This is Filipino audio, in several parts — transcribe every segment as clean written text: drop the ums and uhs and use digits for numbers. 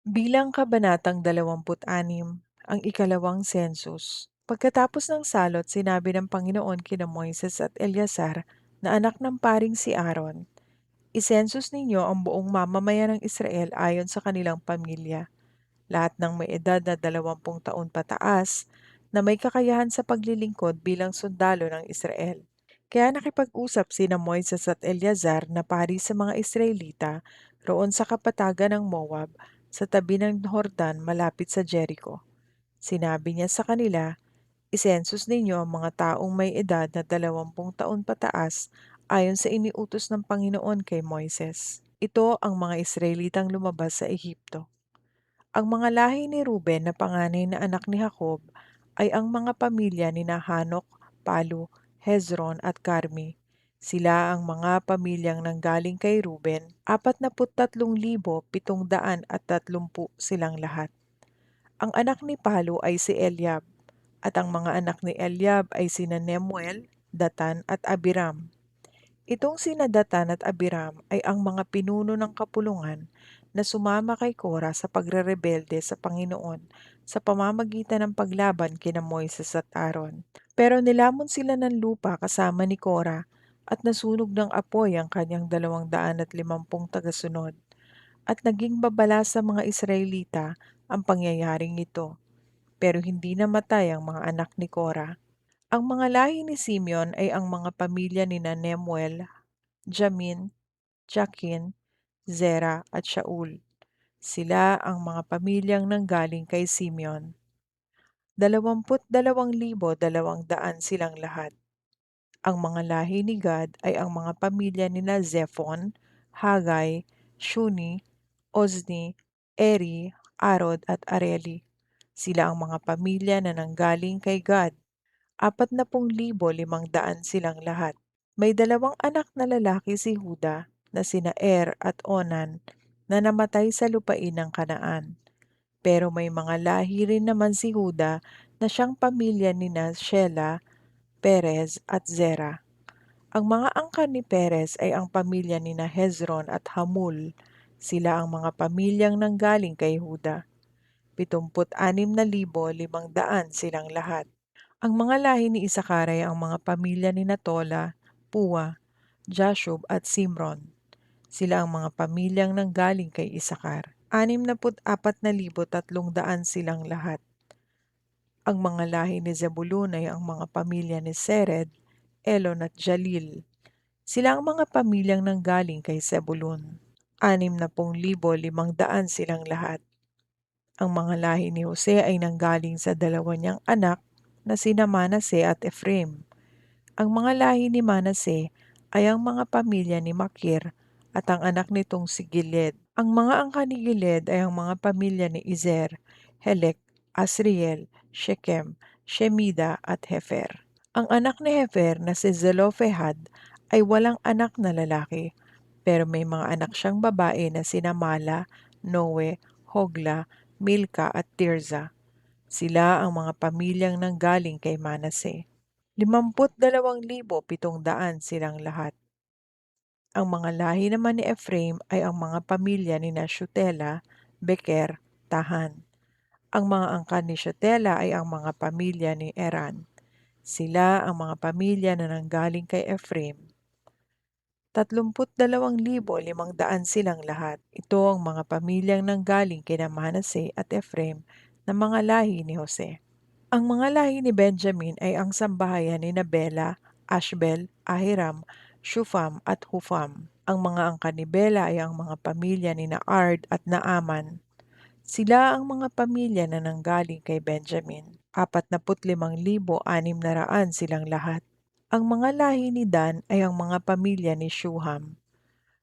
Bilang kabanatang 26, ang ikalawang census. Pagkatapos ng salot, sinabi ng Panginoon kina Moises at Eleazar na anak ng paring si Aaron, "Isensus ninyo ang buong mamamayan ng Israel ayon sa kanilang pamilya, lahat ng may edad na 20 taon pataas na may kakayahan sa paglilingkod bilang sundalo ng Israel." Kaya nakipag-usap sina Moises at Eleazar na pari sa mga Israelita roon sa kapatagan ng Moab sa tabi ng Hordan malapit sa Jericho. Sinabi niya sa kanila, "Isensus ninyo ang mga taong may edad na 20 taon pataas ayon sa iniutos ng Panginoon kay Moises." Ito ang mga Israelitang lumabas sa Ehipto. Ang mga lahi ni Ruben na panganay na anak ni Jacob ay ang mga pamilya ni Hanok, Palu, Hezron at Carmi. Sila ang mga pamilyang nanggaling kay Ruben, 43,730 silang lahat. Ang anak ni Palu ay si Eliab, at ang mga anak ni Eliab ay sina Nemuel, Datan at Abiram. Itong sina Datan at Abiram ay ang mga pinuno ng kapulungan na sumama kay Kora sa pagrerebelde sa Panginoon sa pamamagitan ng paglaban kina Moises at Aaron. Pero nilamon sila ng lupa kasama ni Kora at nasunog ng apoy ang kanyang 250 tagasunod, at naging babala sa mga Israelita ang pangyayaring ito, pero hindi namatay ang mga anak ni Kora. Ang mga lahi ni Simeon ay ang mga pamilya ni Nemuel, Jamin, Jakin, Zera at Shaul. Sila ang mga pamilyang nanggaling kay Simeon. 22,200 silang lahat. Ang mga lahi ni Gad ay ang mga pamilya nina Zephon, Hagay, Shuni, Ozni, Eri, Arod at Areli. Sila ang mga pamilya na nanggaling kay Gad. 40,500 silang lahat. May dalawang anak na lalaki si Huda na sina at Onan na namatay sa lupain ng Kanaan. Pero may mga lahi rin naman si Huda na siyang pamilya nina Shela, Perez at Zera. Ang mga angkan ni Perez ay ang pamilya nina Hezron at Hamul. Sila ang mga pamilyang nanggaling kay Huda. 76,500 silang lahat. Ang mga lahi ni Isakar ay ang mga pamilya ni Tola, Puwa, Jashub at Simron. Sila ang mga pamilyang nanggaling kay Isakar. 64,300 silang lahat. Ang mga lahi ni Zebulun ay ang mga pamilya ni Sered, Elon at Jalil. Sila ang mga pamilyang nanggaling kay Zebulun. 60,500 silang lahat. Ang mga lahi ni Jose ay nanggaling sa dalawa niyang anak na sina Manase at Ephraim. Ang mga lahi ni Manase ay ang mga pamilya ni Makir at ang anak nitong si Giled. Ang mga angka ni Giled ay ang mga pamilya ni Izer, Helek, Asriel, Shekem, Shemida at Hefer. Ang anak ni Hefer na si Zelophehad ay walang anak na lalaki, pero may mga anak siyang babae na sina Mala, Noe, Hogla, Milka at Tirza. Sila ang mga pamilyang nanggaling kay Manase. 52,700 silang lahat. Ang mga lahi naman ni Ephraim ay ang mga pamilya ni Shutela, Beker, Tahan. Ang mga angkan ni Shutela ay ang mga pamilya ni Eran. Sila ang mga pamilya na nanggaling kay Ephraim. 32,500 silang lahat. Ito ang mga pamilyang nanggaling kina Manase at Ephraim na mga lahi ni Jose. Ang mga lahi ni Benjamin ay ang sambahayan ni Bela, Ashbel, Ahiram, Shufam at Hufam. Ang mga angkan ni Bela ay ang mga pamilya ni Ard at Naaman. Sila ang mga pamilya na nanggaling kay Benjamin. 45,600 silang lahat. Ang mga lahi ni Dan ay ang mga pamilya ni Shuham.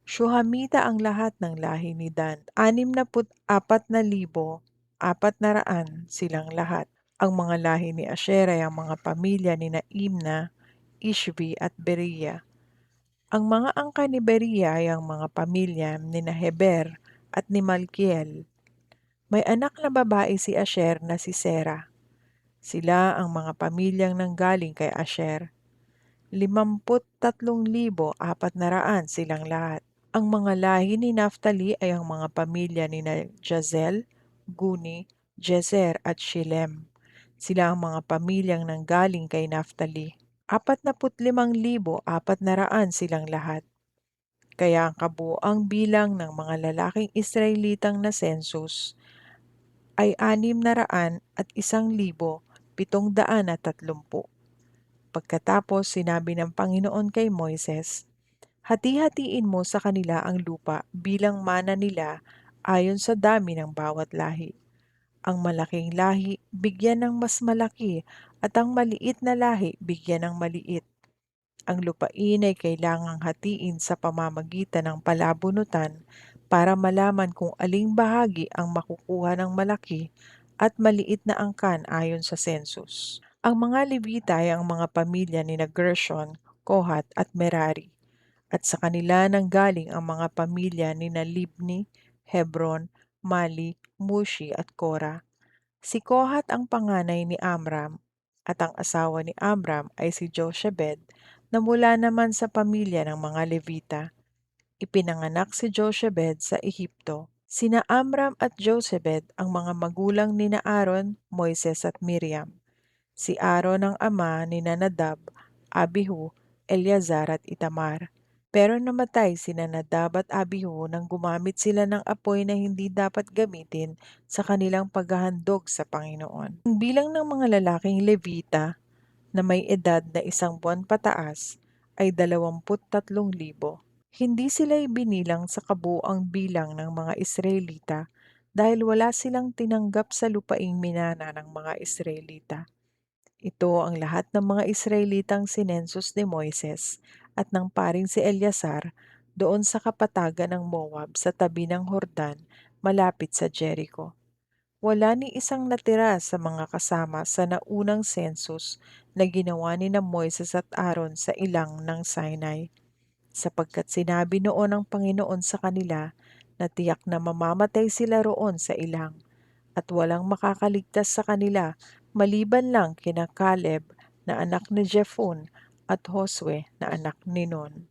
Shuhamita ang lahat ng lahi ni Dan. 64,400 silang lahat. Ang mga lahi ni Asher ay ang mga pamilya ni Imna, Ishvi at Beriya. Ang mga angka ni Beriya ay ang mga pamilya ni Heber at ni Malkiel. May anak na babae si Asher na si Sera. Sila ang mga pamilyang nanggaling kay Asher. 53,400 silang lahat. Ang mga lahi ni Naphtali ay ang mga pamilya ni Jazel, Guni, Jezer at Shilem. Sila ang mga pamilyang nanggaling kay Naphtali. 45,400 silang lahat. Kaya ang kabuuang bilang ng mga lalaking Israelitang na census ay 601,730. Pagkatapos sinabi ng Panginoon kay Moises, "Hati-hatiin mo sa kanila ang lupa bilang mana nila ayon sa dami ng bawat lahi. Ang malaking lahi bigyan ng mas malaki at ang maliit na lahi bigyan ng maliit. Ang lupain ay kailangang hatiin sa pamamagitan ng palabunutan para malaman kung aling bahagi ang makukuha ng malaki at maliit na angkan ayon sa census." Ang mga Levita ay ang mga pamilya ni Gershon, Kohat at Merari, at sa kanila nanggaling ang mga pamilya ni Libni, Hebron, Mali, Mushi at Kora. Si Kohat ang panganay ni Amram, at ang asawa ni Amram ay si Jochebed na mula naman sa pamilya ng mga Levita. Ipinanganak si Jochebed sa Ehipto. Sina Amram at Jochebed ang mga magulang ni na Aaron, Moises at Miriam. Si Aaron ang ama ni Nadab, Abihu, Eleazar at Itamar. Pero namatay sina Nadab at Abihu nang gumamit sila ng apoy na hindi dapat gamitin sa kanilang paghahandog sa Panginoon. Ang bilang ng mga lalaking Levita na may edad na 1 buwan pataas ay 23,000. Hindi sila ibinilang sa kabuuang bilang ng mga Israelita dahil wala silang tinanggap sa lupaing minana ng mga Israelita. Ito ang lahat ng mga Israelitang sinensus ni Moises at ng paring si Eleazar doon sa kapatagan ng Moab sa tabi ng Hordan malapit sa Jericho. Wala ni isang natira sa mga kasama sa naunang census na ginawa ni na Moises at Aaron sa ilang ng Sinai, sapagkat sinabi noon ng Panginoon sa kanila na tiyak na mamamatay sila roon sa ilang, at walang makakaligtas sa kanila maliban lang kina Caleb na anak ni Jephunneh at Josue na anak ni Nun.